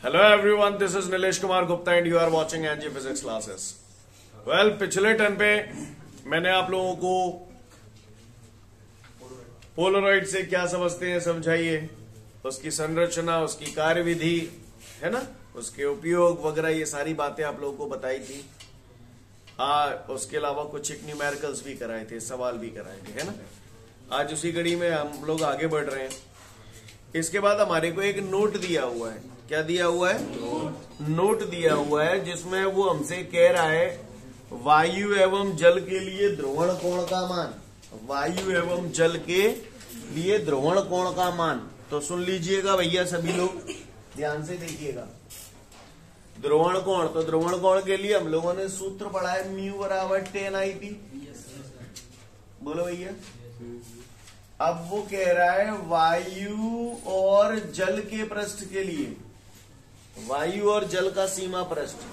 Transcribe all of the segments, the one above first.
Hello everyone, this is Nilesh Kumar Gupta and you are watching NG Physics classes. Well, पिछले turn पे मैंने आप लोगों को पोलराइड से क्या समझते हैं समझाइए, उसकी संरचना, उसकी कार्यविधि है ना, उसके उपयोग वगैरह ये सारी बातें आप लोगों को बताई थी। उसके अलावा कुछ एक न्यूमेरिकल्स भी कराए थे, सवाल भी कराए थे, है ना। आज उसी कड़ी में हम लोग आगे बढ़ रहे हैं। इसके बाद हमारे को एक नोट दिया हुआ है। क्या दिया हुआ है? नोट दिया हुआ है, जिसमें वो हमसे कह रहा है वायु एवं जल के लिए ध्रुवण कोण का मान। वायु एवं जल के लिए ध्रुवण कोण का मान। तो सुन लीजिएगा भैया, सभी लोग ध्यान से देखिएगा। ध्रुवण कोण, तो ध्रुवण कोण के लिए हम लोगों ने सूत्र पढ़ा है म्यू बराबर 10 IP। बोलो भैया। अब वो कह रहा है वायु और जल के पृष्ठ के लिए, वायु और जल का सीमा पृष्ठ।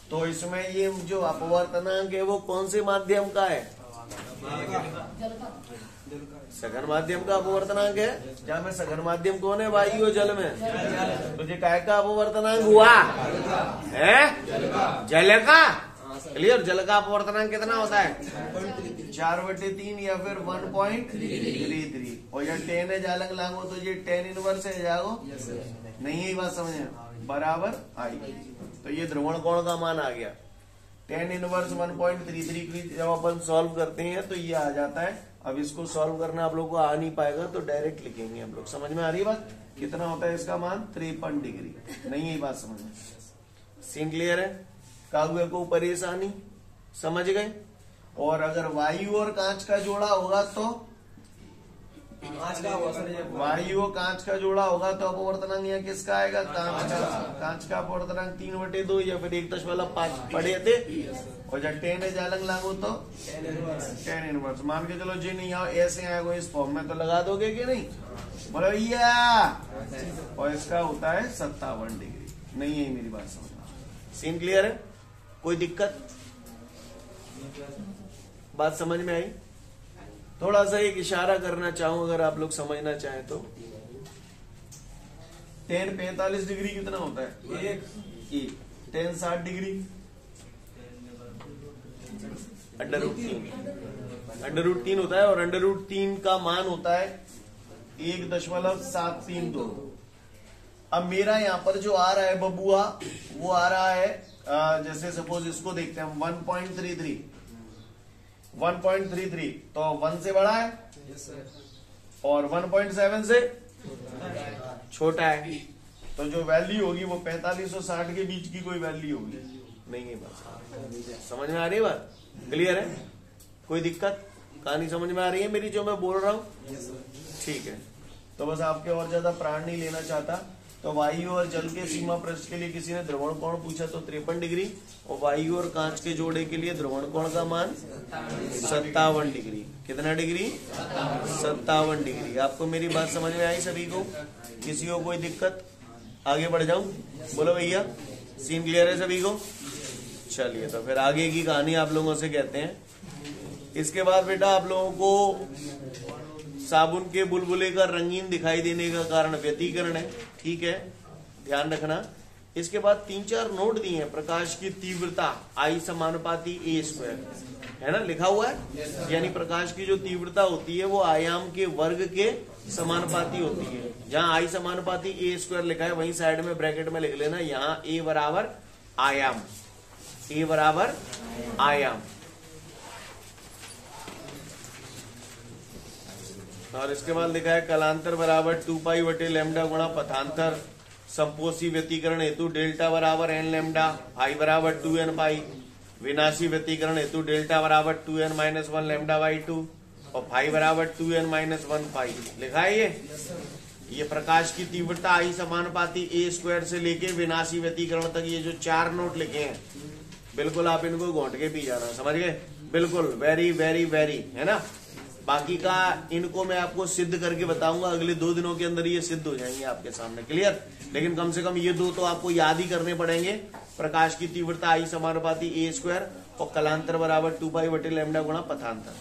तो इसमें ये जो अपवर्तनांक है वो कौन से माध्यम का है? सघन माध्यम का अपवर्तनांक है। क्या में सघन माध्यम कौन है? वायु और जल में। तो ये काय का अपवर्तनांक हुआ है? जल का। क्लियर? जल का अपवर्तनांक कितना होता है? 4/3 या फिर 1.33। और ये 10 है जालंग लागो, तो ये 10 इनवर्स है जागो। नहीं है बात समझ में? बराबर आई। तो ये ध्रुवण कोण का मान आ गया 10 इनवर्स 1.33 की जब अपन सॉल्व करते हैं तो ये आ जाता है। अब इसको सॉल्व करना आप लोग को आ नहीं पाएगा, तो डायरेक्ट लिखेंगे हम लोग। समझ में आ रही है बात? कितना होता है इसका मान? 53 डिग्री। नहीं है बात समझ में? सीन क्लियर है? कागज को परेशानी समझ गए? और अगर वायु और कांच का जोड़ा होगा तो वायु और कांच का जोड़ा होगा तो अपवर्तनांक यहाँ किसका आएगा? कांच का। कांच का अपवर्तनांक 3/2 या फिर 1.5 पढ़े थे। और जब 10 है जालंग लागू तो 10 इनवर्स। मान के चलो जी नहीं आओ, ऐसे आएगा इस फॉर्म में, तो लगा दोगे कि नहीं? बोलो भैया। और इसका होता है 57 डिग्री। नहीं है मेरी बात समझना? सीन क्लियर है? कोई दिक्कत? बात समझ में आई? थोड़ा सा एक इशारा करना चाहूं, अगर आप लोग समझना चाहें तो 10 45 डिग्री कितना होता है? 10 60 डिग्री √3 होता है। और √3 का मान होता है 1.732। अब मेरा यहाँ पर जो आ रहा है बबुआ, वो आ रहा है जैसे सपोज इसको देखते हैं हम 1.33। 1.33 तो 1 से बड़ा है। yes, और 1.7 से छोटा है। तो जो वैल्यू होगी वो 45 और 60 के बीच की कोई वैल्यू होगी। नहीं है बात समझ में आ रही है? बात क्लियर है? कोई दिक्कत? कहानी समझ में आ रही है मेरी जो मैं बोल रहा हूँ? ठीक है। तो बस आपके और ज्यादा प्राण नहीं लेना चाहता। तो वायु और जल के सीमा पृष्ठ के लिए किसी ने ध्रुवण कोण पूछा तो 53 डिग्री, और वायु और कांच के जोड़े के लिए ध्रुवण कोण का मान 57 डिग्री। कितना डिग्री? 57 डिग्री। आपको मेरी बात समझ में आई सभी को? किसी को कोई दिक्कत? आगे बढ़ जाऊं? बोलो भैया। सीन क्लियर है सभी को? चलिए, तो फिर आगे की कहानी आप लोगों से कहते हैं। इसके बाद बेटा आप लोगों को साबुन के बुलबुले का रंगीन दिखाई देने का कारण व्यतिकरण है। ठीक है, ध्यान रखना। इसके बाद 3-4 नोट दिए हैं। प्रकाश की तीव्रता I समानुपाती A², है ना, लिखा हुआ है। यानी प्रकाश की जो तीव्रता होती है वो आयाम के वर्ग के समानुपाती होती है। जहां I समानुपाती A² लिखा है वहीं साइड में ब्रैकेट में लिख लेना, यहाँ A बराबर आयाम। A बराबर आयाम। और इसके बाद लिखा है कलांतर बराबर 2π/λ गुणा पथांतर संपोषी व्यतिकरण हेतु डेल्टा बराबर n लैम्डा, I बराबर 2n π। विनाशी व्यतिकरण हेतु डेल्टा बराबर 2n-1 λ/2 और फाई बराबर 2n-1 π। लिखा है ये प्रकाश की तीव्रता I समानुपाती A² से लेके विनाशी व्यतिकरण तक ये जो 4 नोट लिखे हैं, बिल्कुल आप इनको घोंट के पी जाना। समझ गए? बिल्कुल वेरी वेरी वेरी, है ना। बाकी का इनको मैं आपको सिद्ध करके बताऊंगा अगले 2 दिनों के अंदर, ये सिद्ध हो जाएंगे आपके सामने। क्लियर? लेकिन कम से कम ये 2 तो आपको याद ही करने पड़ेंगे। प्रकाश की तीव्रता I समानुपाती A² और कलांतर बराबर 2π/λ गुणा पथांतर।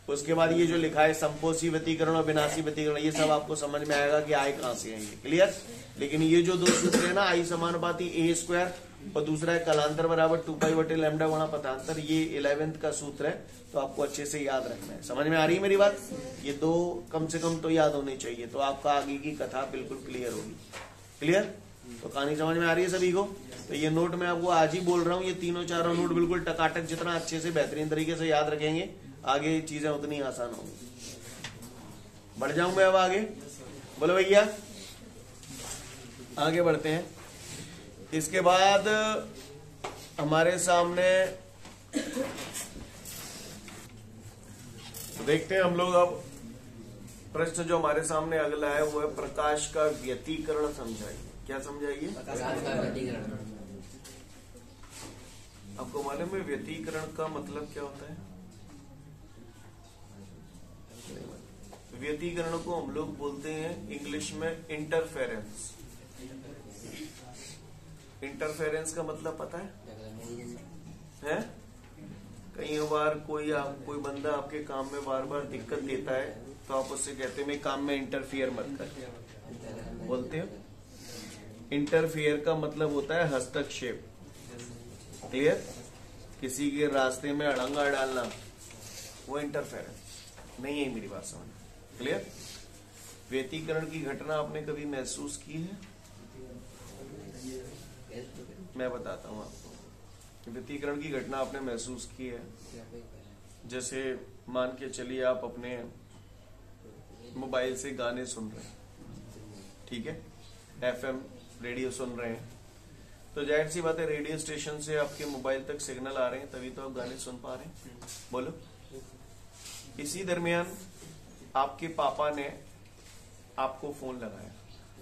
उसके बाद ये जो लिखा है संपोषी व्यतिकरण और विनाशी व्यतिकरण, ये सब आपको समझ में आएगा कि आए कहां से आएंगे। क्लियर। लेकिन ये जो दो सूत्र है ना, आई समानुपाती ए स्क्वायर और दूसरा है कलांतर बराबर 2π/λ गुणा पथांतर, ये 11th का सूत्र है, तो आपको अच्छे से याद रखना है। समझ में आ रही है मेरी बात? ये दो कम से कम तो याद होने चाहिए, तो आपका आगे की कथा बिल्कुल क्लियर होगी। क्लियर। तो कहानी समझ में आ रही है सभी को? तो ये नोट मैं आपको आज ही बोल रहा हूँ, ये तीनों चारों नोट बिल्कुल टकाटक जितना अच्छे से बेहतरीन तरीके से याद रखेंगे, आगे चीजें उतनी आसान होंगी। बढ़ जाऊं मैं अब आगे? बोलो भैया, आगे बढ़ते हैं। इसके बाद हमारे सामने देखते हैं हम लोग अब प्रश्न जो हमारे सामने अगला है वो है प्रकाश का व्यतिकरण समझाइए। क्या समझाइए? आपको मालूम है व्यतिकरण का मतलब क्या होता है? व्यतिकरण को हम लोग बोलते हैं इंग्लिश में इंटरफेरेंस। इंटरफेरेंस का मतलब पता है? कई बार कोई बंदा आपके काम में बार बार दिक्कत देता है, तो आप उससे कहते हैं मैं काम में इंटरफियर मत कर, बोलते हो। इंटरफियर का मतलब होता है हस्तक्षेप। क्लियर। किसी के रास्ते में अड़ंगा डालना, वो इंटरफेरेंस नहीं है। मेरी बात समझ? क्लियर। व्यतिकरण की घटना आपने कभी महसूस की है? मैं बताता हूँ आपको। व्यतिकरण की घटना आपने महसूस की है, जैसे मान के चलिए आप अपने मोबाइल से गाने सुन रहे हैं, ठीक है, FM रेडियो सुन रहे हैं, तो जाहिर सी बात है रेडियो स्टेशन से आपके मोबाइल तक सिग्नल आ रहे हैं, तभी तो आप गाने सुन पा रहे हैं। बोलो। इसी दरमियान आपके पापा ने आपको फोन लगाया,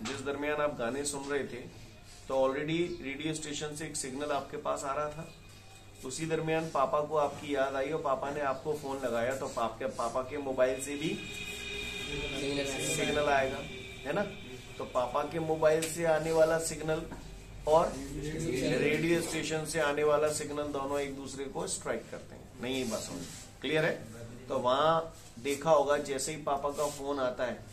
जिस दरमियान आप गाने सुन रहे थे, तो ऑलरेडी रेडियो स्टेशन से एक सिग्नल आपके पास आ रहा था। उसी दरमियान पापा को आपकी याद आई और पापा ने आपको फोन लगाया, तो पापा के मोबाइल से भी सिग्नल आएगा, है ना? तो पापा के मोबाइल से आने वाला सिग्नल और रेडियो स्टेशन से आने वाला सिग्नल दोनों एक दूसरे को स्ट्राइक करते हैं। नहीं, ये बात समझ क्लियर है? तो वहां देखा होगा जैसे ही पापा का फोन आता है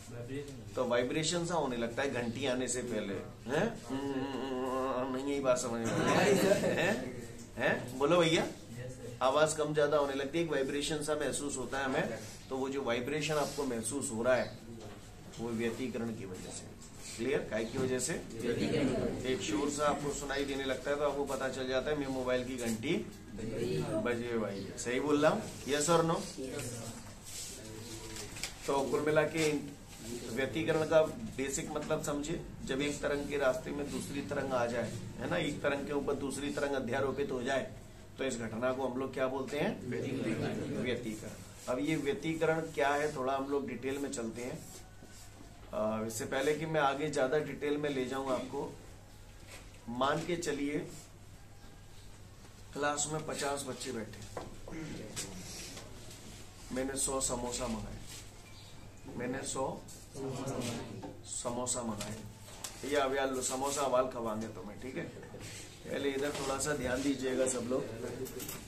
तो वाइब्रेशन सा होने लगता है घंटी आने से पहले, है? नहीं, यही बात समझ में है? बोलो भैया। आवाज कम ज्यादा होने लगती है, एक वाइब्रेशन सा महसूस होता है हमें। तो वो जो वाइब्रेशन आपको महसूस हो रहा है वो व्यतिकरण की वजह से। क्लियर। काय की वजह से? एक शोर सा आपको सुनाई देने लगता है, तो आपको पता चल जाता है मेरे मोबाइल की घंटी बजे भाई। सही बोल रहा हूँ? यस और नो? तो कुल मिला के व्यतिकरण का बेसिक मतलब समझिए, जब एक तरंग के रास्ते में दूसरी तरंग आ जाए, है ना, एक तरंग के ऊपर दूसरी तरंग अध्यारोपित हो जाए, तो इस घटना को हम लोग क्या बोलते हैं? व्यतिकरण। अब ये व्यतिकरण क्या है, थोड़ा हम लोग डिटेल में चलते हैं। इससे पहले कि मैं आगे ज्यादा डिटेल में ले जाऊं आपको, मान के चलिए क्लास में 50 बच्चे बैठे, मैंने 100 समोसा मंगाए, मैंने 100 समोसा मंगाए। ये अब यार समोसा अवाल खवाएंगे तुम्हें, ठीक है? पहले इधर थोड़ा सा ध्यान दीजिएगा सब लोग।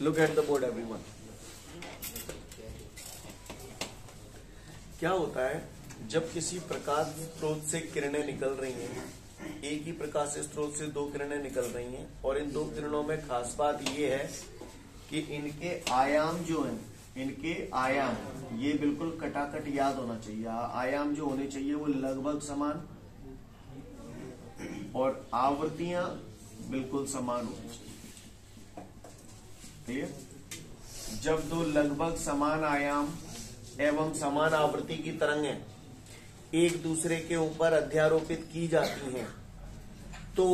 Look at the board everyone. क्या होता है जब किसी प्रकाश स्रोत से किरणें निकल रही हैं, एक ही प्रकाश स्रोत से दो किरणें निकल रही हैं, और इन दो किरणों में खास बात ये है कि इनके आयाम जो हैं, इनके आयाम ये बिल्कुल कटाकट याद होना चाहिए। आयाम जो होने चाहिए वो लगभग समान, और आवृत्तियां बिल्कुल समान होनी चाहिए। क्लियर? जब दो लगभग समान आयाम एवं समान आवृत्ति की तरंगें एक दूसरे के ऊपर अध्यारोपित की जाती हैं, तो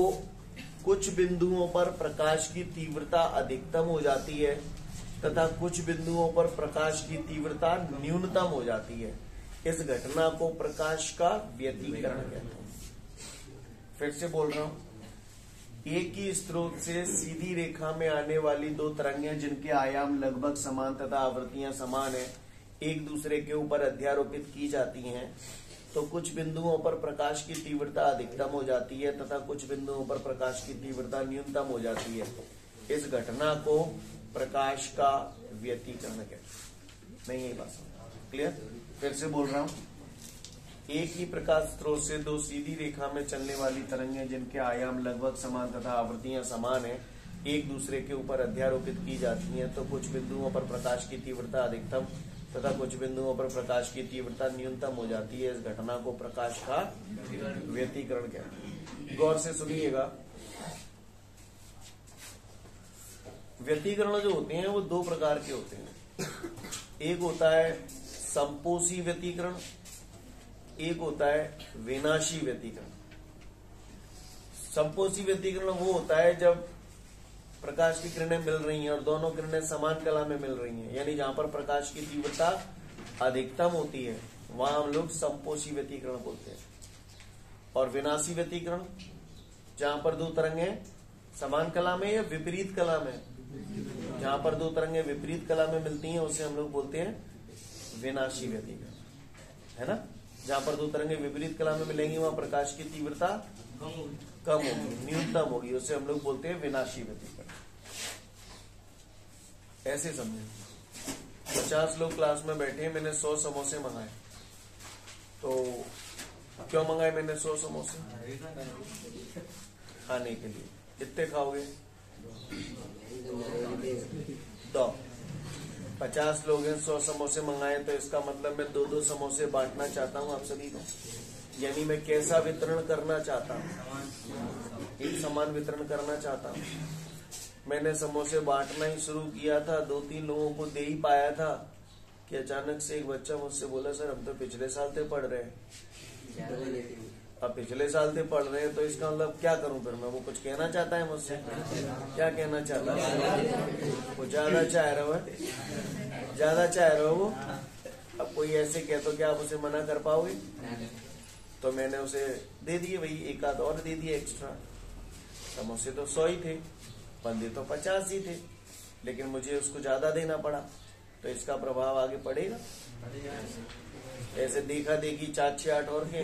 कुछ बिंदुओं पर प्रकाश की तीव्रता अधिकतम हो जाती है तथा कुछ बिंदुओं पर प्रकाश की तीव्रता न्यूनतम हो जाती है। इस घटना को प्रकाश का व्यतिकरण कहते हैं। फिर से बोल रहा हूं, एक ही स्रोत से सीधी रेखा में आने वाली दो तरंगें जिनके आयाम लगभग समान तथा आवृत्तियां समान है, एक दूसरे के ऊपर अध्यारोपित की जाती हैं, तो कुछ बिंदुओं पर प्रकाश की तीव्रता अधिकतम हो जाती है तथा कुछ बिंदुओं पर प्रकाश की तीव्रता न्यूनतम हो जाती है। इस घटना को प्रकाश का व्यतिकरण कहते हैं। नहीं, यही बात समझ? क्लियर? फिर से बोल रहा हूं, एक ही प्रकाश स्रोत से दो सीधी रेखा में चलने वाली तरंगें जिनके आयाम लगभग समान तथा आवृत्तियां समान है, एक दूसरे के ऊपर अध्यारोपित की जाती हैं, तो कुछ बिंदुओं पर प्रकाश की तीव्रता अधिकतम तथा कुछ बिंदुओं पर प्रकाश की तीव्रता न्यूनतम हो जाती है। इस घटना को प्रकाश का व्यतिकरण कहते हैं। गौर से सुनिएगा, व्यतिकरण जो होते हैं वो दो प्रकार के होते हैं। एक होता है संपोषी व्यतिकरण, एक होता है विनाशी व्यतिकरण। संपोषी व्यतिकरण वो होता है जब प्रकाश की किरणें मिल रही हैं और दोनों किरणें समान कला में मिल रही हैं, यानी जहां पर प्रकाश की तीव्रता अधिकतम होती है वहां हम लोग संपोषी व्यतिकरण बोलते हैं। और विनाशी व्यतिकरण जहां पर दो तरंगें समान कला में या विपरीत कला में, जहां पर दो तरंगें विपरीत कला में मिलती हैं उसे हम लोग बोलते हैं विनाशी व्यतिकरण, है ना। जहां पर दो तरंगें विपरीत कला में मिलेंगी वहां प्रकाश की तीव्रता कम होगी, न्यूनतम होगी, उसे हम लोग बोलते हैं विनाशी व्यतिकरण। ऐसे समझे, 50 लोग क्लास में बैठे हैं, मैंने 100 समोसे मंगाए, तो क्यों मंगाए मैंने 100 समोसे? खाने के लिए। कितने खाओगे? 2। 50 लोग हैं, 100 समोसे मंगाए, तो इसका मतलब मैं 2-2 समोसे बांटना चाहता हूँ आप सभी को, यानी मैं कैसा वितरण करना चाहता हूँ? एक समान वितरण करना चाहता हूँ। मैंने समोसे बांटना ही शुरू किया था, 2-3 लोगों को दे ही पाया था कि अचानक से एक बच्चा मुझसे बोला, सर हम तो पिछले साल से पढ़ रहे हैं, अब पिछले साल से पढ़ रहे हैं, तो इसका मतलब क्या करूं फिर मैं? वो कुछ कहना चाहता है मुझसे, क्या कहना चाहता है? वो ज्यादा चाह रहा है, ज्यादा चाह रहे हो वो। अब कोई ऐसे कह तो क्या आप उसे मना कर पाओगे? तो मैंने उसे दे दिए भाई, एक आध और दे दिए एक्स्ट्रा। समोसे तो 100 ही थे, बंदे तो 50 ही थे, लेकिन मुझे उसको ज्यादा देना पड़ा, तो इसका प्रभाव आगे पड़ेगा। ऐसे देखा देखी 4-6-8 और के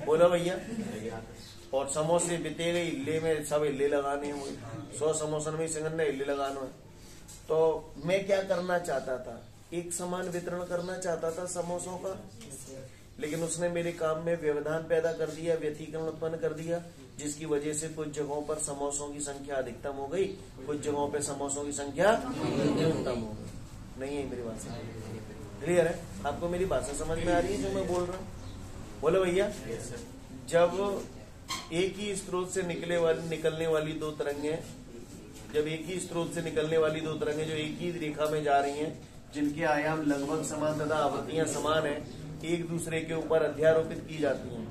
बोला भैया, और समोसे बीते गए, इल्ले में सब इल्ले लगाने हैं, 100 समोसन में सिंगन इल्ले लगाना है। तो मैं क्या करना चाहता था? एक समान वितरण करना चाहता था समोसों का, लेकिन उसने मेरे काम में व्यवधान पैदा कर दिया, व्यतिकरण उत्पन्न कर दिया, जिसकी वजह से कुछ जगहों पर समोसों की संख्या अधिकतम हो गई, कुछ जगहों पर समोसों की संख्या न्यूनतम हो गई। नहीं है मेरी बात क्लियर है? आपको मेरी भाषा समझ में आ रही है जो मैं बोल रहा हूँ? बोलो भैया। जब एक ही स्रोत से निकलने वाली दो तरंगें, जब एक ही स्रोत से निकलने वाली दो तरंगें जो एक ही रेखा में जा रही हैं, जिनके आयाम लगभग समान तथा आवृत्तियां समान है, एक दूसरे के ऊपर अध्यारोपित की जाती हैं,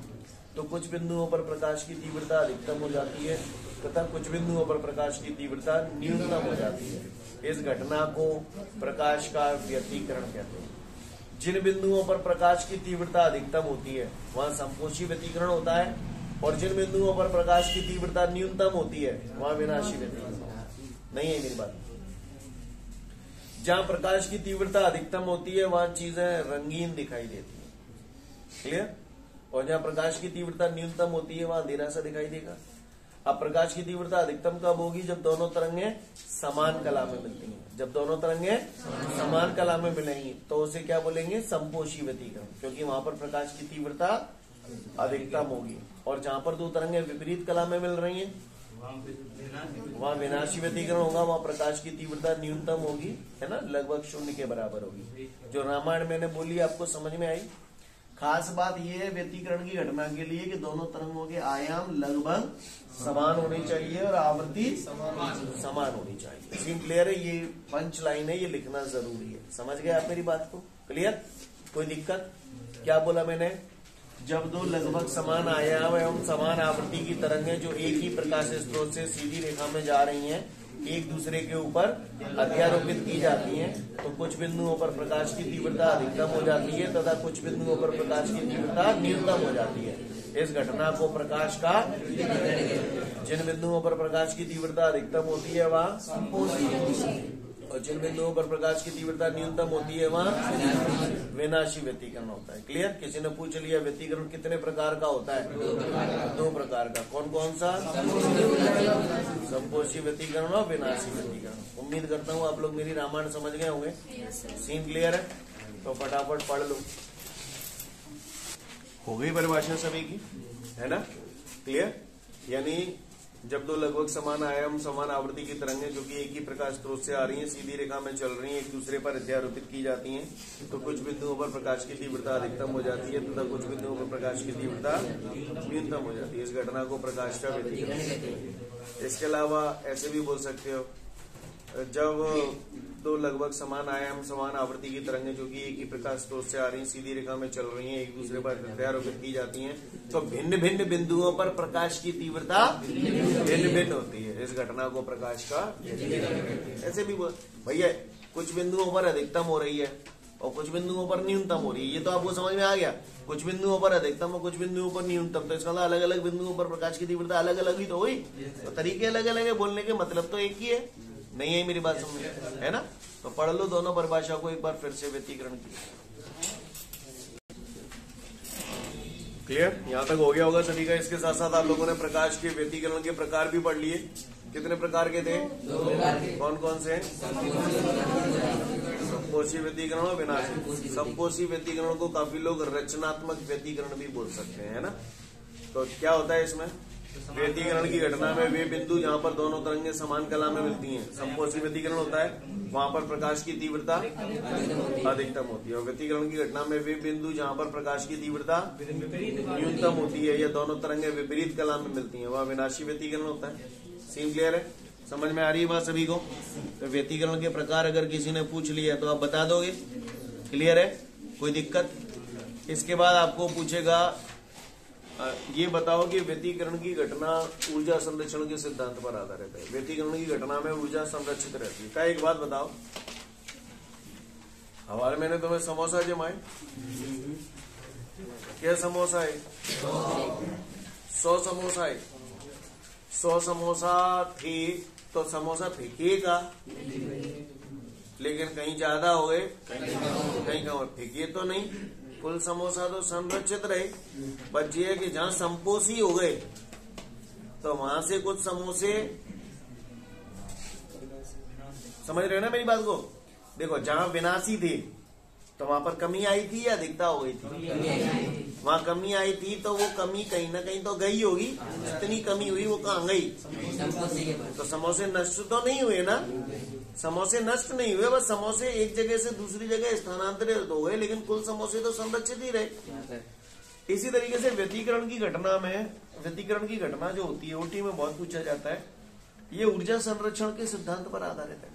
तो कुछ बिंदुओं पर प्रकाश की तीव्रता अधिकतम हो जाती है तथा कुछ बिंदुओं पर प्रकाश की तीव्रता न्यूनतम हो जाती है। इस घटना को प्रकाश का व्यतिकरण कहते हैं। जिन बिंदुओं पर प्रकाश की तीव्रता अधिकतम होती है वहां संपोषी व्यतिकरण होता है, और जिन बिंदुओं पर प्रकाश की तीव्रता न्यूनतम होती है वहां विनाशी व्यतिकरण। नहीं है मेरी बात? जहां प्रकाश की तीव्रता अधिकतम होती है वहां चीजें रंगीन दिखाई देती है, क्लियर? और जहां प्रकाश की तीव्रता न्यूनतम होती है वहां अंधेरा सा दिखाई देगा। अब प्रकाश की तीव्रता अधिकतम कब होगी? जब दोनों तरंगें समान कला में मिलती हैं। जब दोनों तरंगें समान कला में मिलेंगी तो उसे क्या बोलेंगे? संपोषी व्यतिकरण, क्योंकि वहां पर प्रकाश की तीव्रता अधिकतम होगी। और जहां पर दो तरंगें विपरीत कला में मिल रही हैं वहां विनाशी व्यतिकरण होगा, वहां प्रकाश की तीव्रता न्यूनतम होगी, है ना, लगभग 0 के बराबर होगी। जो रामायण मैंने बोली आपको समझ में आई? खास बात यह है व्यतिकरण की घटना के लिए कि दोनों तरंगों के आयाम लगभग समान होने चाहिए और आवृत्ति समान होनी चाहिए। सीन क्लियर है? ये पंच लाइन है, ये लिखना जरूरी है। समझ गए आप मेरी बात को? क्लियर? कोई दिक्कत? क्या बोला मैंने? जब दो लगभग समान आयाम एवं समान आवृत्ति की तरंगें जो एक ही प्रकाश स्रोत से सीधी रेखा में जा रही हैं, एक दूसरे के ऊपर अध्यारोपित की जाती हैं, तो कुछ बिंदुओं पर प्रकाश की तीव्रता अधिकतम हो जाती है तथा कुछ बिंदुओं पर प्रकाश की तीव्रता न्यूनतम हो जाती है। इस घटना को प्रकाश का, जिन बिंदुओं पर प्रकाश की तीव्रता अधिकतम होती है वहां संपोषी, और जिन बिंदुओं पर प्रकाश की तीव्रता न्यूनतम होती है वहां विनाशी व्यतिकरण होता है। क्लियर? किसी ने पूछ लिया व्यतिकरण कितने प्रकार का होता है? 2 प्रकार का। कौन कौन सा? संपोषी व्यतिकरण और विनाशी व्यतिकरण। उम्मीद करता हूँ आप लोग मेरी रामायण समझ गए होंगे। सीन क्लियर है? तो फटाफट पढ़ लो। हो गई परिभाषा सभी की, है ना, क्लियर। यानी जब दो लगभग समान आयाम समान आवृत्ति की तरंगें जो कि एक ही प्रकाश स्रोत से आ रही हैं, सीधी रेखा में चल रही हैं, एक दूसरे पर अध्यारोपित की जाती हैं, तो कुछ बिंदुओं पर प्रकाश की तीव्रता अधिकतम हो जाती है तथा कुछ बिंदुओं पर प्रकाश की तीव्रता न्यूनतम हो जाती है। इस घटना को प्रकाश का व्यतिकरण कहते हैं। इसके अलावा ऐसे भी बोल सकते हो, जब दो लगभग समान आयाम समान आवृत्ति की तरंगें जो कि एक ही प्रकाश स्रोत से आ रही हैं, सीधी रेखा में चल रही हैं, एक दूसरे पर अध्यारोपित की जाती हैं, तो भिन्न भिन्न बिंदुओं पर प्रकाश की तीव्रता भिन्न भिन्न होती है। इस घटना को प्रकाश का ऐसे भी भैया कुछ बिंदुओं पर अधिकतम हो रही है और कुछ बिंदुओं पर न्यूनतम हो रही है, ये तो आपको समझ में आ गया। कुछ बिंदुओं पर अधिकतम और कुछ बिंदुओं पर न्यूनतम, तो इसका अलग अलग बिंदुओं पर प्रकाश की तीव्रता अलग अलग ही तो हुई, तो तरीके अलग अलग है, बोलने के मतलब तो एक ही है। नहीं है मेरी बात समझ में, है ना। तो पढ़ लो दोनों परिभाषा को एक बार फिर से व्यतिकरण की। क्लियर, यहां तक हो गया होगा सभी का। इसके साथ साथ आप लोगों ने प्रकाश के व्यतिकरण के प्रकार भी पढ़ लिए। कितने प्रकार के थे? 2 प्रकार के। कौन कौन से? समपोषी व्यतिकरण और विनाशी। समपोषी व्यतिकरण को काफी लोग रचनात्मक व्यतिकरण भी बोल सकते हैं, है ना। तो क्या होता है इसमें? व्यतिकरण की घटना में वे बिंदु जहां पर दोनों तरंगें समान कला में मिलती हैं, समपोषी व्यतिकरण होता है, वहां पर प्रकाश की तीव्रता अधिकतम होती है। और व्यतिकरण की घटना में वे बिंदु जहां पर प्रकाश की तीव्रता न्यूनतम होती है या दोनों तरंगें विपरीत कला में मिलती हैं, वह विनाशी व्यतिकरण होता है। सीन क्लियर है? समझ में आ रही है बात सभी को? तो व्यतिकरण के प्रकार अगर किसी ने पूछ लिया तो आप बता दोगे? क्लियर है, कोई दिक्कत? इसके बाद आपको पूछेगा ये बताओ कि व्यतिकरण की घटना ऊर्जा संरक्षण के सिद्धांत पर आधारित है। व्यतिकरण की घटना में ऊर्जा संरक्षित रहती है। क्या एक बात बताओ, हमारे मैंने तुम्हें समोसा जमाए, क्या समोसा है? 100 समोसा है। 100 समोसा थे तो समोसा फेंकेगा, लेकिन कहीं ज्यादा हो गए कहीं कम, फेंके तो नहीं, कुल समोसा तो संरक्षित रहे। बस ये है कि जहां संपोषी हो गए तो वहां से कुछ समोसे, समझ रहे हो ना मेरी बात को? देखो, जहां विनाशी थे तो वहां पर कमी आई थी या अधिकता हो गई थी? वहां कमी आई थी, तो वो कमी कहीं ना कहीं तो गई होगी। जितनी कमी हुई वो कहाँ गई? तो समोसे नष्ट तो नहीं हुए ना, समोसे नष्ट नहीं हुए, बस समोसे एक जगह से दूसरी जगह स्थानांतरित हो गए, लेकिन कुल समोसे तो संरक्षित ही रहे। इसी तरीके से व्यतिकरण की घटना में, व्यतिकरण की घटना जो होती है ओटी में बहुत पूछा जाता है, ये ऊर्जा संरक्षण के सिद्धांत पर आधारित है।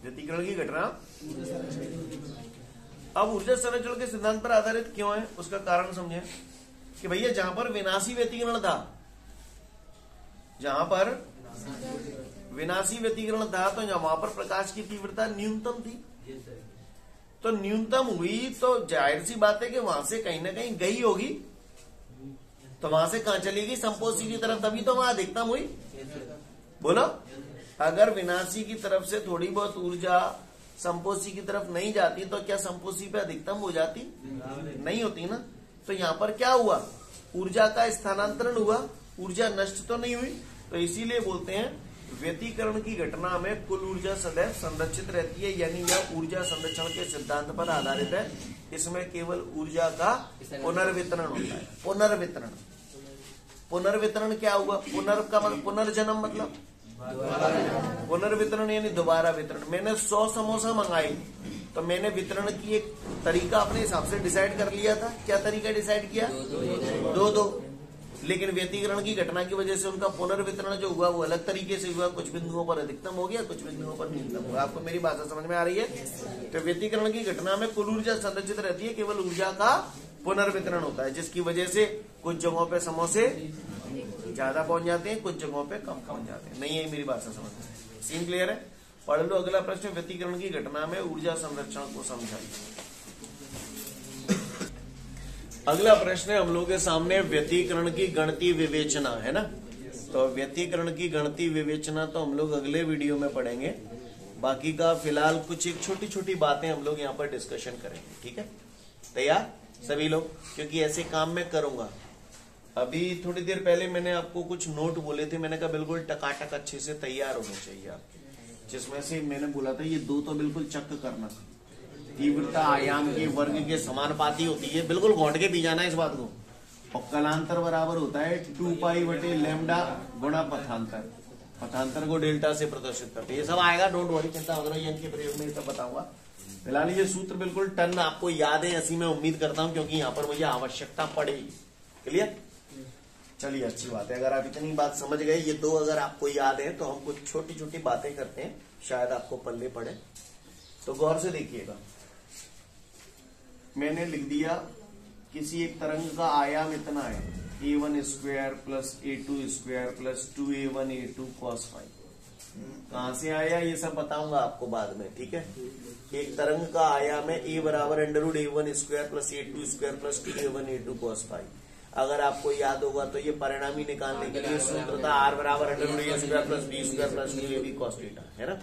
व्यतिकरण की घटना अब ऊर्जा संरक्षण के सिद्धांत पर आधारित क्यों है, उसका कारण समझे कि भैया जहां पर विनाशी व्यतिकरण था, जहां पर विनाशी व्यतिकरण था, तो वहां पर प्रकाश की तीव्रता न्यूनतम थी। तो न्यूनतम हुई तो जाहिर सी बात है कि वहां से कहीं ना कहीं गई होगी, तो वहां से कहां चलेगी? संपोषी की तरफ, तभी तो वहां अधिकतम हुई। बोलो, अगर विनाशी की तरफ से थोड़ी बहुत ऊर्जा संपोषी की तरफ नहीं जाती तो क्या संपोषी पे अधिकतम हो जाती? नहीं होती ना। तो यहाँ पर क्या हुआ? ऊर्जा का स्थानांतरण हुआ, ऊर्जा नष्ट तो नहीं हुई। तो इसीलिए बोलते हैं व्यतिकरण की घटना में कुल ऊर्जा सदैव संरक्षित रहती है, यानी यह ऊर्जा संरक्षण के सिद्धांत पर आधारित है। इसमें केवल ऊर्जा का पुनर्वितरण होता है। पुनर्वितरण, पुनर्वितरण क्या हुआ? पुनर्जन्म मतलब पुनर्वितरण यानी दोबारा वितरण। मैंने 100 समोसा मंगाए, तो मैंने वितरण की एक तरीका अपने हिसाब से डिसाइड कर लिया था। क्या तरीका डिसाइड किया? दो। लेकिन व्यतिकरण की घटना की वजह से उनका पुनर्वितरण जो हुआ वो अलग तरीके से हुआ। कुछ बिंदुओं पर अधिकतम हो गया, कुछ बिंदुओं पर न्यूनतम हुआ। आपको मेरी भाषा समझ में आ रही है? तो व्यतिकरण की घटना में कुल ऊर्जा संरक्षित रहती है, केवल ऊर्जा का पुनर्वितरण होता है, जिसकी वजह से कुछ जगहों पे समोसे ज्यादा पहुंच जाते हैं, कुछ जगहों पे कम पहुंच जाते हैं। नहीं है मेरी बात से समझ में? सीन क्लियर है? पढ़ लो अगला प्रश्न, व्यतिकरण की घटना में ऊर्जा संरक्षण को समझाइए। अगला प्रश्न है हम लोग के सामने व्यतिकरण की गणितीय विवेचना, है ना। तो व्यतिकरण की गणितीय विवेचना तो हम लोग अगले वीडियो में पढ़ेंगे। बाकी का फिलहाल कुछ एक छोटी छोटी बातें हम लोग यहाँ पर डिस्कशन करेंगे, ठीक है? तैयार सभी लोग? क्योंकि ऐसे काम मैं करूंगा। अभी थोड़ी देर पहले मैंने आपको कुछ नोट बोले थे, मैंने कहा बिल्कुल टकाटक अच्छे से तैयार होने चाहिए आपके, जिसमें से मैंने बोला था ये 2 तो बिल्कुल चक करना, तीव्रता आयाम के वर्ग के समानुपाती होती है, बिल्कुल घोंट के पी जाना इस बात को। और कलांतर बराबर होता है 2 पाई बटे लैम्डा गुणा पथांतर। पथांतर को डेल्टा से प्रदर्शित करते हैं। ये सब आएगा, डोंट वरी, चिंता मत करो, ये इनके प्रयोग में सब बताऊंगा। फिलहाल ये सूत्र बिल्कुल टन आपको याद है, ऐसी मैं उम्मीद करता हूं, क्योंकि यहाँ पर मुझे आवश्यकता पड़ेगी। क्लियर? चलिए, अच्छी बात है। अगर आप इतनी बात समझ गए, ये दो अगर आपको याद है, तो हम कुछ छोटी छोटी बातें करते हैं, शायद आपको पल्ले पड़े। तो गौर से देखिएगा, मैंने लिख दिया किसी एक तरंग का आयाम इतना है, a1 square plus a2 square plus 2a1 a2 cos phi. कहां से आया ये सब बताऊंगा आपको बाद में, ठीक है। एक तरंग का आयाम है a बराबर under a1 square plus a2 square plus 2a1 a2 cos phi. अगर आपको याद होगा तो ये परिणामी निकालने के लिए सूत्र था r बराबर under a square plus b square plus 2ab cos theta, है ना।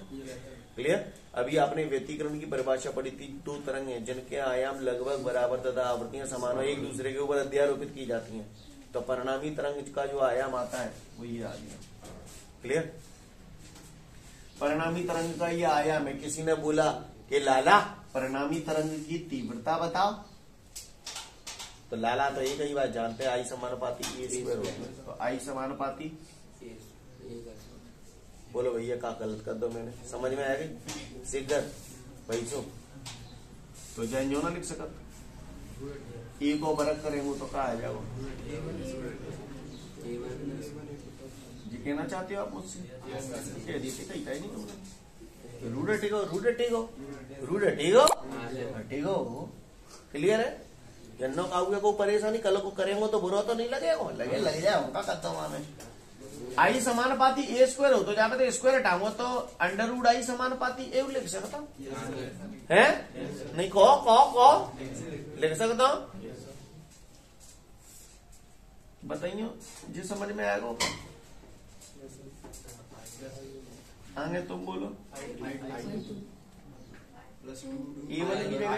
क्लियर? अभी आपने व्यतिकरण की परिभाषा पढ़ी थी। दो तरंग हैं जिनके आयाम लगभग बराबर तथा आवृत्तियां समान हो, एक दूसरे के ऊपर अध्यारोपित की जाती हैं, तो परिणामी तरंग का जो आयाम आता है वो ये आ गया। क्लियर? परिणामी तरंग का ये आयाम है। किसी ने बोला कि लाला परिणामी तरंग की तीव्रता बताओ, तो लाला तो एक ही बात जानते हैं, आई समानुपाती ए स्क्वायर होती है। तो आई समानुपाती, बोलो भैया का गलत कर दो मैंने, समझ में आ गई? सिद्धर भाई सो तो जैन जो ना लिख सकत ए को बरक करेंगे तो कहा आ जाओ जी। कहना चाहते हो आप मुझसे? कह दीजिए, कहता ही नहीं तुमने। रूढ़ टेगो, रूढ़ टेगो, रूढ़ टेगो, टेगो। क्लियर है? जन्नो का को परेशानी कल को करेंगे तो बुरा तो नहीं लगेगा, लग जाए उनका करता हूं मैं। आई समानुपाती ए स्क्वायर हो तो जहां पे स्क्वायर हटाऊंगा तो अंडर रूट आई समानुपाती ए लिख सकता हूं, है? नहीं को लिख सकता हूं? बताइए जी, समझ में आएगा? आगे तुम बोलो। ए1 की जगह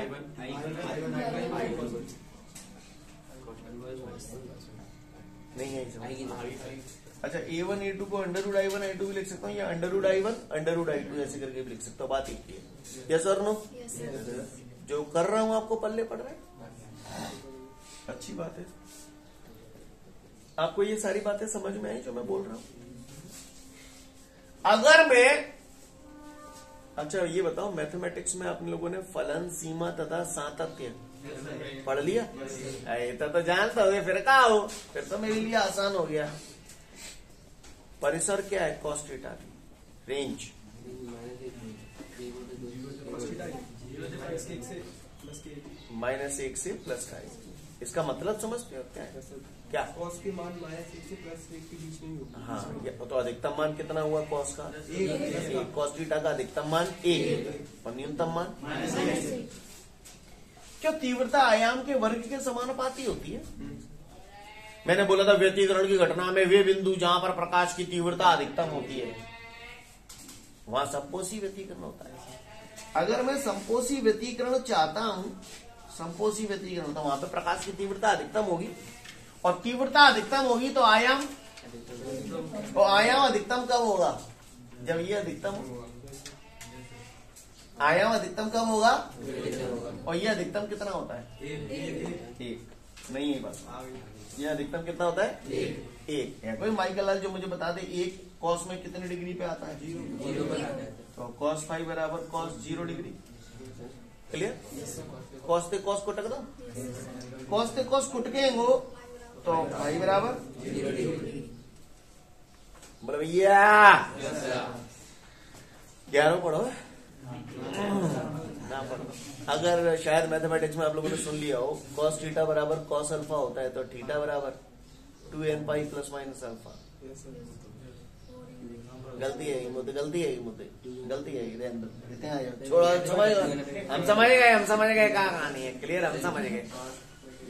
नहीं है। अच्छा, a1 a2 को अंडर रूट i1 i2 भी लिख सकता हूँ, या under root i1 under root i2 ऐसे करके भी लिख सकता हूँ। बात एक ही है। यस और नो? जो कर रहा हूं आपको पल्ले पड़ रहा है, अच्छी बात है। आपको ये सारी बातें समझ में आई जो मैं बोल रहा हूं? अगर मैं, अच्छा ये बताओ, मैथमेटिक्स में आप लोगों ने फलन, सीमा तथा सातत्य पढ़ लिया? तो जानता हो, फिर कहा हो, फिर तो मेरे लिए आसान हो गया। परिसर क्या है कॉस थीटा की? रेंज -1 से प्लस का है। इसका मतलब समझते हो क्या है? क्या कॉस के मान -1 से +1 के बीच में होगा। हाँ, तो अधिकतम मान कितना हुआ कॉस का? 1। कॉस थीटा का अधिकतम मान 1 और न्यूनतम मान -1। क्यों? तीव्रता आयाम के वर्ग के समानुपाती होती है। मैंने बोला था व्यतिकरण की घटना में वे बिंदु जहां पर प्रकाश की तीव्रता अधिकतम होती है वहां संपोषी व्यतिकरण होता है। अगर मैं संपोषी व्यतिकरण चाहता हूं, संपोषी व्यतिकरण, तो वहां पे प्रकाश की तीव्रता अधिकतम होगी, और तीव्रता अधिकतम होगी तो आयाम, तो आयाम अधिकतम कब होगा? जब ये अधिकतम, आयाम अधिकतम कब होगा? और ये अधिकतम कितना होता है? 1। नहीं है बस, ये अधिकतम कितना होता है? 1 है। कोई माइकल लाल जो मुझे बता दे, 1 कॉस में कितने डिग्री पे आता है? 0 पर आता है। तो cos फाई बराबर cos 0 डिग्री। क्लियर? cos से cos को टक दो, cos से cos कुट के तो फाई बराबर 0 डिग्री। बोले भैया 11 पढ़ो ना पढ़ो। अगर शायद मैथमेटिक्स में आप लोगों ने सुन लिया हो, cos थीटा बराबर cos अल्फा होता है, तो थीटा बराबर 2n pi plus minus alpha. गलती है मुद्दे, गलती है मुद्दे, गलती है। छोड़ो, हम समझ गए कहाँ कहानी है। क्लियर? हम समझ गए,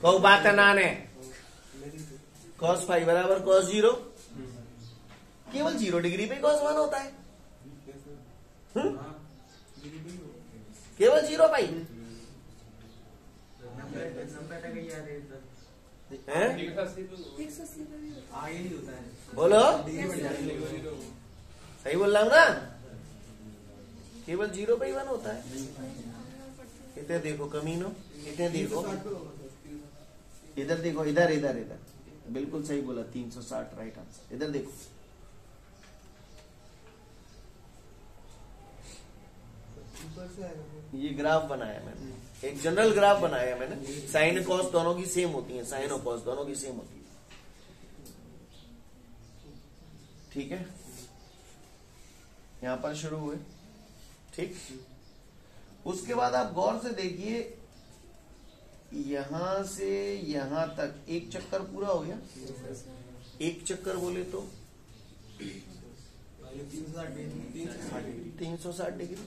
कोई बात ना ने। cos फाई बराबर cos 0, केवल 0 डिग्री पे cos 1 होता है। केवल 0 पाई बोलो, सही बोल रहा हूँ ना? केवल 0 पे ही 1 होता है। इधर देखो कमीनो, इधर देखो, 360 पे होगा सर। इधर देखो, इधर इधर इधर, बिल्कुल सही बोला, 360 राइट आंसर। इधर देखो, ऊपर से आएगा। ये ग्राफ बनाया मैंने, एक जनरल ग्राफ बनाया मैंने। साइन कॉस दोनों की सेम होती है, साइन और कॉस दोनों की सेम होती है, ठीक है। यहां पर शुरू हुए, ठीक। उसके बाद आप गौर से देखिए, यहां से यहां तक एक चक्कर पूरा हो गया। एक चक्कर बोले तो 360 डिग्री,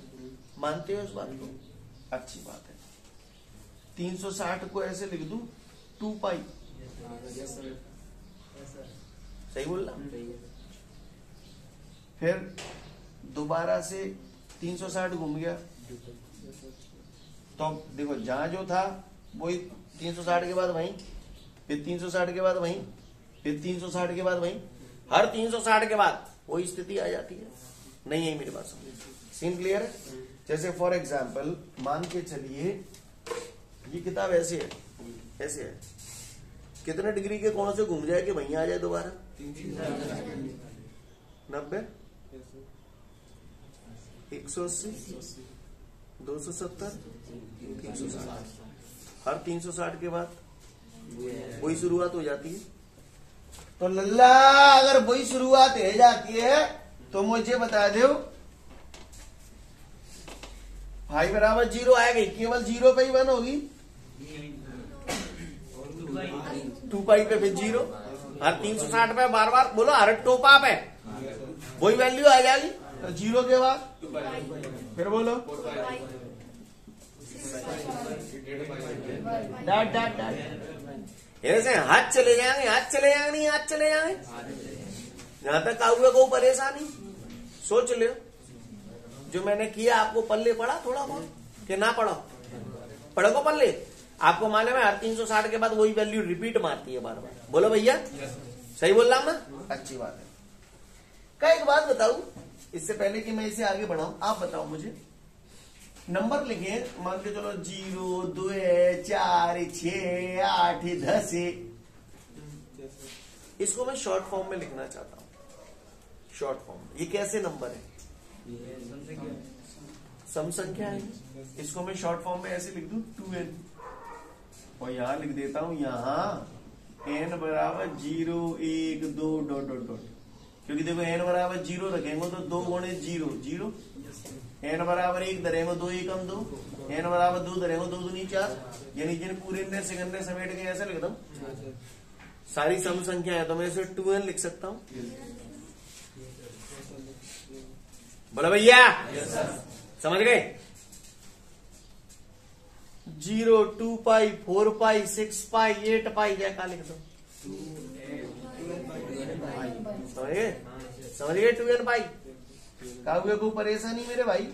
मानते हो इस बात को? अच्छी बात है। 360 को ऐसे लिख दूं 2 पाई, सही बोल रहा। फिर दोबारा से 360 घूम गया, तो देखो जहां जो था वही 360 के बाद वहीं, फिर 360 के बाद वहीं, फिर 360 के बाद वहीं, हर 360 के बाद वही स्थिति आ जाती है। नहीं है मेरे पास, सीन क्लियर है। जैसे फॉर एग्जाम्पल मान के चलिए ये किताब ऐसे है, ऐसे है, कितने डिग्री के कोण से घूम जाए कि वहीं आ जाए दोबारा? 90, 180, 270, 360, हर 360 के बाद वही शुरुआत हो जाती है। तो लल्ला अगर वही शुरुआत हो जाती है तो मुझे बता दो, फाई बराबर 0 आएगी, केवल 0 पे ही 1 होगी, 2 पाई पे फिर 0, हर 360 पे बार बार बोलो, हर टोपा पे वही वैल्यू आ जाएगी। तो 0 के बाद फिर बोलो डाट डाट डाट, ऐसे हाथ चले जाएंगे, हाथ चले जाएंगे, नहीं हाथ चले जाएंगे, यहां तक आऊंगा को परेशानी। सोच लो, जो मैंने किया आपको पल्ले पड़ा थोड़ा बहुत कि ना पढ़ो? पढ़ो को पल्ले? आपको मालूम है हर 360 के बाद वही वैल्यू रिपीट मारती है बार बार। बोलो भैया, सही बोल रहा हूं ना? अच्छी बात है। क्या एक बात बताऊं इससे पहले कि मैं इसे आगे बढ़ाऊं, आप बताओ मुझे, नंबर लिखे, मान के चलो 0, 2, 4, 6, 8, 10 है। इसको मैं शॉर्ट फॉर्म में लिखना चाहता हूं। शॉर्ट फॉर्म, ये कैसे नंबर है? सम संख्या है। इसको मैं शॉर्ट फॉर्म में ऐसे लिख दूं 2n, और यहां लिख देता हूं, यहां n बराबर 0, 1, 2 डॉट डॉट डॉट, क्योंकि देखो n बराबर 0 रखेंगे तो 2 गुणे 0 0, n बराबर 1 धरेंगे 2 एकम 2, n बराबर 2 धरेंगे 2 दूनी 4, यानी जिन पूरे ने सेकंड समेट के ऐसे लिख दो सारी सम संख्या है, तो मैं इसे 2n लिख सकता हूं। बोला भैया, समझ गए? 0, 2 पाई, 4 पाई, 6 पाई, 8 पाई, जैसा लिख दो, समझ गए? 2n पाई काव्य को परेशानी मेरे भाई,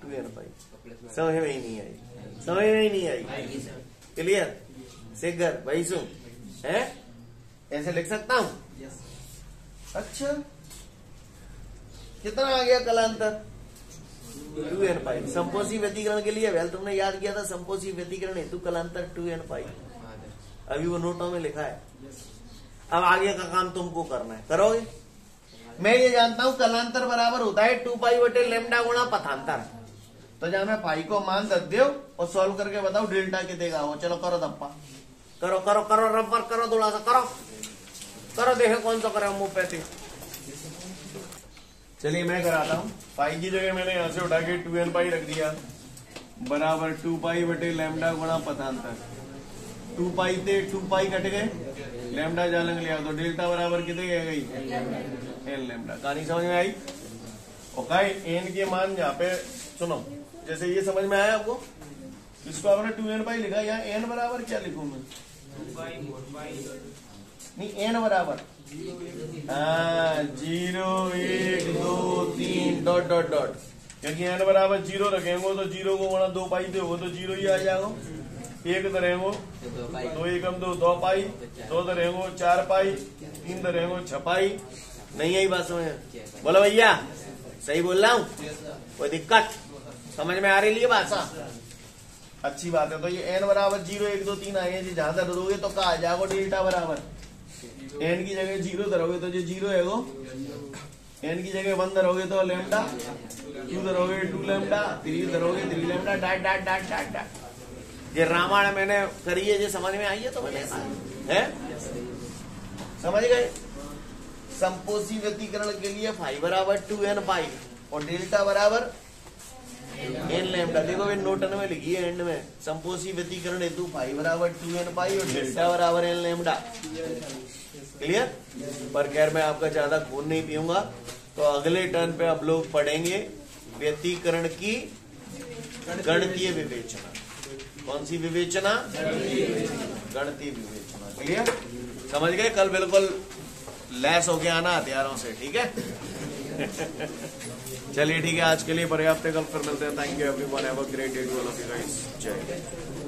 2n पाई समझ में ही नहीं आई, समझ में ही नहीं आई। क्लियर? शेखर भाई सुन है, ऐसे लिख सकता हूं। अच्छा, कितना आ गया कलांतर? 2n पाई। संपोषी व्यतिकरण के लिए वेल तुमने याद किया था, संपोषी व्यतिकरण हेतु कलांतर 2n पाई, अभी वो नोटों में लिखा है। अब आगे का काम तुमको करना है, करोगे? मैं ये जानता हूं कलांतर बराबर होता है 2 पाई बटे लैम्डा गुणा पथांतर। तो जब मैं पाई को मान दे दो और सॉल्व करके बताओ डेल्टा के देगा वो। चलो करो दप्पा, करो करो करो रबर करो, थोड़ा सा करो करो, देखो कौन सा करे होम्योपैथी। चलिए मैं कराता हूं। पाई की जगह मैंने यहां से उठा के 2n पाई रख दिया, बराबर 2 पाई बटे लैम्डा गुणा पथांतर। 2 पाई थे 2 पाई कट गए, लैम्डा जालंग लिया तो डेल्टा बराबर कितने गई? N lambda. कहानी समझ में आई? ओके, एन के मान यहाँ पे सुनो, जैसे ये समझ में आया आपको? इसको आपने 2n पाई लिखा, यहाँ एन बराबर क्या लिखूं मैं? नहीं, एन बराबर 0, 1, 2, 3 डॉट डॉट डॉट, क्योंकि एन बराबर 0 रखेंगे तो 0 को गुणा 2 पाई थे वो तो 0 ही आ जाएगा। 1 धरेंगे 2 एकम 2 2 पाई, 2 धरेंगे 4 पाई, 3 धरेंगे 6 पाई। नहीं आई बात समझ? बोलो भैया, सही बोल रहा हूँ? कोई दिक्कत समझ में आ रही है बात? अच्छी बात है। तो ये n बराबर 0 1 2 3 आए हैं जी, जहां धरोगे तो कहा आ जाएगा डेल्टा बराबर n की जगह 0 धरोगे तो जो 0 है वो n की जगह 1 धरोगे तो lambda, 2 धरोगे 2 lambda, 3 धरोगे 3 lambda, dot dot dot dot dot. ये रामायण मैंने करी है, जो समझ में आई है तो मैंने है समझ गए। संपोषी व्यतिकरण के लिए फाई बराबर 2n पाई और डेल्टा बराबर n लैम्डा। देखो वे नोटन में लिखी है एंड में, संपोषी व्यतिकरण हेतु फाई बराबर 2n पाई और डेल्टा बराबर n लैम्डा। क्लियर? पर खैर मैं आपका ज्यादा खून नहीं पीऊंगा, तो अगले टर्न पे आप लोग पढ़ेंगे व्यतिकरण की गणितीय विवेचना। कौन सी विवेचना? गणितीय विवेचना। क्लियर? समझ गए? कल बिल्कुल लैस होके आना हथियारों से, ठीक है? चलिए ठीक है, आज के लिए पर्याप्त है, कल फिर मिलते हैं। Thank you everyone, have a great day to all of you guys. जय हिंद।